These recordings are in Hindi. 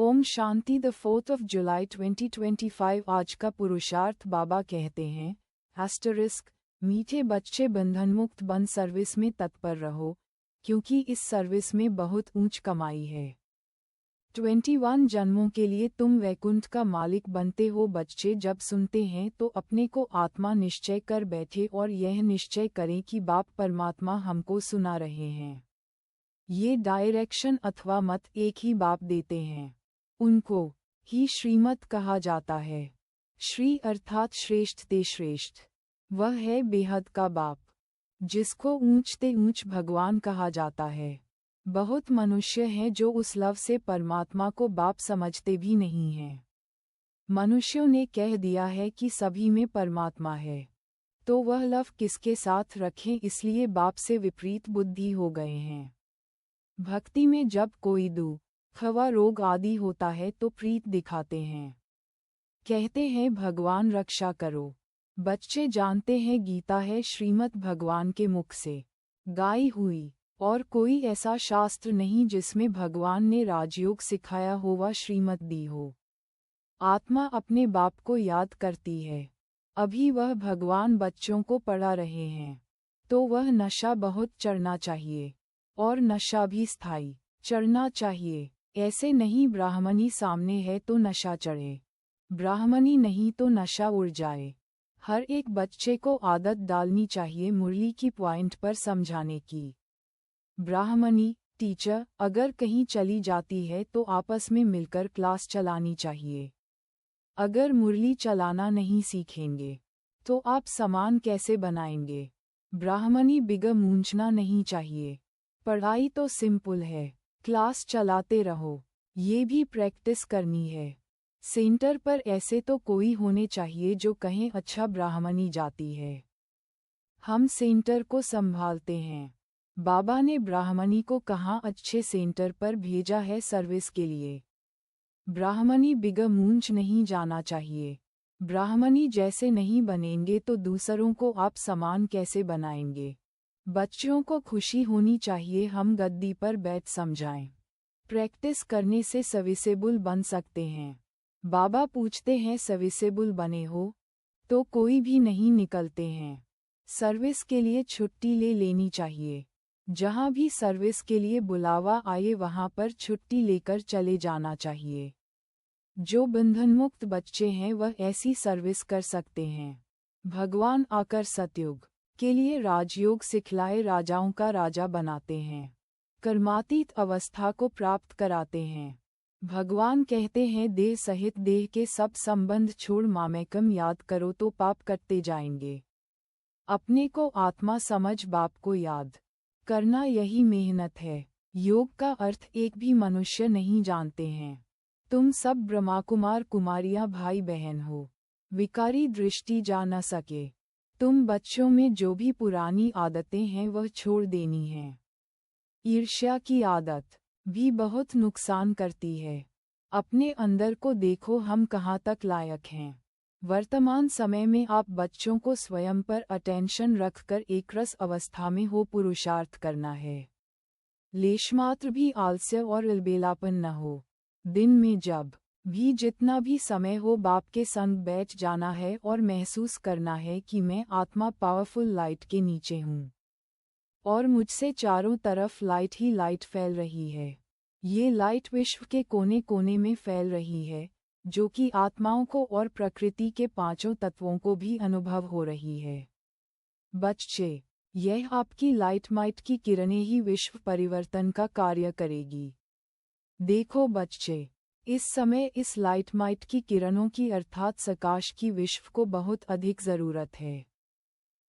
ओम शांति। द 4th of July 2025 आज का पुरुषार्थ बाबा कहते हैं *, मीठे बच्चे बंधनमुक्त बन सर्विस में तत्पर रहो, क्योंकि इस सर्विस में बहुत ऊंच कमाई है। 21 जन्मों के लिए तुम वैकुंठ का मालिक बनते हो। बच्चे जब सुनते हैं तो अपने को आत्मा निश्चय कर बैठे और यह निश्चय करें कि बाप परमात्मा हमको सुना रहे हैं। ये डायरेक्शन अथवा मत एक ही बाप देते हैं। उनको ही श्रीमत कहा जाता है। श्री अर्थात श्रेष्ठ ते श्रेष्ठ। वह है बेहद का बाप, जिसको ऊंच ते ऊंच भगवान कहा जाता है। बहुत मनुष्य हैं जो उस लव से परमात्मा को बाप समझते भी नहीं हैं। मनुष्यों ने कह दिया है कि सभी में परमात्मा है, तो वह लव किसके साथ रखें, इसलिए बाप से विपरीत बुद्धि हो गए हैं। भक्ति में जब कोई दुख व रोग आदि होता है तो प्रीत दिखाते हैं, कहते हैं भगवान रक्षा करो। बच्चे जानते हैं गीता है श्रीमद् भगवान के मुख से गाई हुई, और कोई ऐसा शास्त्र नहीं जिसमें भगवान ने राजयोग सिखाया हो व श्रीमत दी हो। आत्मा अपने बाप को याद करती है। अभी वह भगवान बच्चों को पढ़ा रहे हैं, तो वह नशा बहुत चढ़ना चाहिए, और नशा भी स्थायी चढ़ना चाहिए। ऐसे नहीं ब्राह्मणी सामने है तो नशा चढ़े, ब्राह्मणी नहीं तो नशा उड़ जाए। हर एक बच्चे को आदत डालनी चाहिए मुरली की पॉइंट पर समझाने की। ब्राह्मणी टीचर अगर कहीं चली जाती है तो आपस में मिलकर क्लास चलानी चाहिए। अगर मुरली चलाना नहीं सीखेंगे तो आप सामान कैसे बनाएंगे? ब्राह्मणी बिगर मूंझना नहीं चाहिए। पढ़ाई तो सिंपल है, क्लास चलाते रहो, ये भी प्रैक्टिस करनी है। सेंटर पर ऐसे तो कोई होने चाहिए जो कहें अच्छा ब्राह्मणी जाती है, हम सेंटर को संभालते हैं। बाबा ने ब्राह्मणी को कहाँ अच्छे सेंटर पर भेजा है सर्विस के लिए। ब्राह्मणी बिगर मूंझ नहीं जाना चाहिए। ब्राह्मणी जैसे नहीं बनेंगे तो दूसरों को आप समान कैसे बनाएंगे? बच्चों को खुशी होनी चाहिए, हम गद्दी पर बैठ समझाएं। प्रैक्टिस करने से सर्विसेबल बन सकते हैं। बाबा पूछते हैं सर्विसेबल बने हो? तो कोई भी नहीं निकलते हैं। सर्विस के लिए छुट्टी ले लेनी चाहिए। जहाँ भी सर्विस के लिए बुलावा आए वहाँ पर छुट्टी लेकर चले जाना चाहिए। जो बंधनमुक्त बच्चे हैं वह ऐसी सर्विस कर सकते हैं। भगवान आकर सतयुग के लिए राजयोग सिखलाए राजाओं का राजा बनाते हैं, कर्मातीत अवस्था को प्राप्त कराते हैं। भगवान कहते हैं देह सहित देह के सब संबंध छोड़ मामेकम याद करो तो पाप कटते जाएंगे। अपने को आत्मा समझ बाप को याद करना यही मेहनत है। योग का अर्थ एक भी मनुष्य नहीं जानते हैं। तुम सब ब्रह्माकुमार कुमारियां भाई बहन हो, विकारी दृष्टि जा न सके। तुम बच्चों में जो भी पुरानी आदतें हैं वह छोड़ देनी हैं। ईर्ष्या की आदत भी बहुत नुकसान करती है। अपने अंदर को देखो, हम कहाँ तक लायक हैं। वर्तमान समय में आप बच्चों को स्वयं पर अटेंशन रखकर एकरस अवस्था में हो पुरुषार्थ करना है। लेशमात्र भी आलस्य और अलबेलापन न हो। दिन में जब भी जितना भी समय हो बाप के संग बैठ जाना है और महसूस करना है कि मैं आत्मा पावरफुल लाइट के नीचे हूँ और मुझसे चारों तरफ लाइट ही लाइट फैल रही है। ये लाइट विश्व के कोने कोने में फैल रही है, जो कि आत्माओं को और प्रकृति के पांचों तत्वों को भी अनुभव हो रही है। बच्चे, यह आपकी लाइट माइट की किरणें ही विश्व परिवर्तन का कार्य करेगी। देखो बच्चे, इस समय इस लाइट माइट की किरणों की अर्थात प्रकाश की विश्व को बहुत अधिक जरूरत है।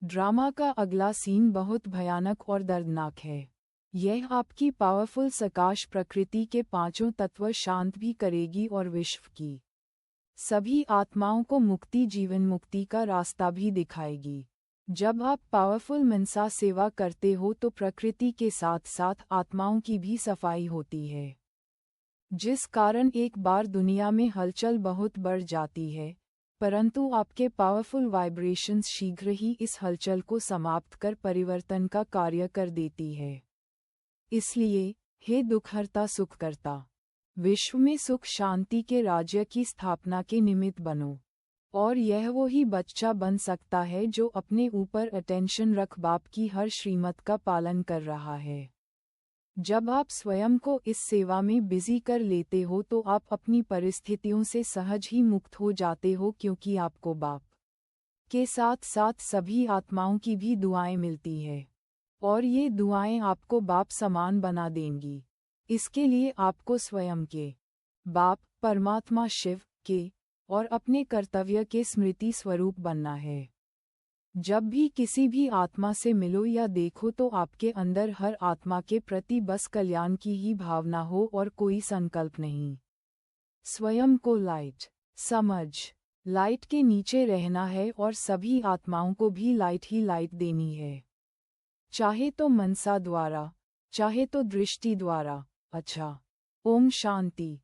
ड्रामा का अगला सीन बहुत भयानक और दर्दनाक है। यह आपकी पावरफुल प्रकाश प्रकृति के पांचों तत्व शांत भी करेगी और विश्व की सभी आत्माओं को मुक्ति जीवन मुक्ति का रास्ता भी दिखाएगी। जब आप पावरफुल मनसा सेवा करते हो तो प्रकृति के साथ साथ आत्माओं की भी सफाई होती है, जिस कारण एक बार दुनिया में हलचल बहुत बढ़ जाती है, परंतु आपके पावरफुल वाइब्रेशंस शीघ्र ही इस हलचल को समाप्त कर परिवर्तन का कार्य कर देती है। इसलिए हे दुखहर्ता सुखकर्ता, विश्व में सुख शांति के राज्य की स्थापना के निमित्त बनो। और यह वो ही बच्चा बन सकता है जो अपने ऊपर अटेंशन रख बाप की हर श्रीमत का पालन कर रहा है। जब आप स्वयं को इस सेवा में बिजी कर लेते हो तो आप अपनी परिस्थितियों से सहज ही मुक्त हो जाते हो, क्योंकि आपको बाप के साथ साथ सभी आत्माओं की भी दुआएं मिलती है और ये दुआएं आपको बाप समान बना देंगी। इसके लिए आपको स्वयं के बाप परमात्मा शिव के और अपने कर्तव्य के स्मृति स्वरूप बनना है। जब भी किसी भी आत्मा से मिलो या देखो तो आपके अंदर हर आत्मा के प्रति बस कल्याण की ही भावना हो और कोई संकल्प नहीं। स्वयं को लाइट समझ लाइट के नीचे रहना है और सभी आत्माओं को भी लाइट ही लाइट देनी है, चाहे तो मनसा द्वारा चाहे तो दृष्टि द्वारा। अच्छा, ओम शांति।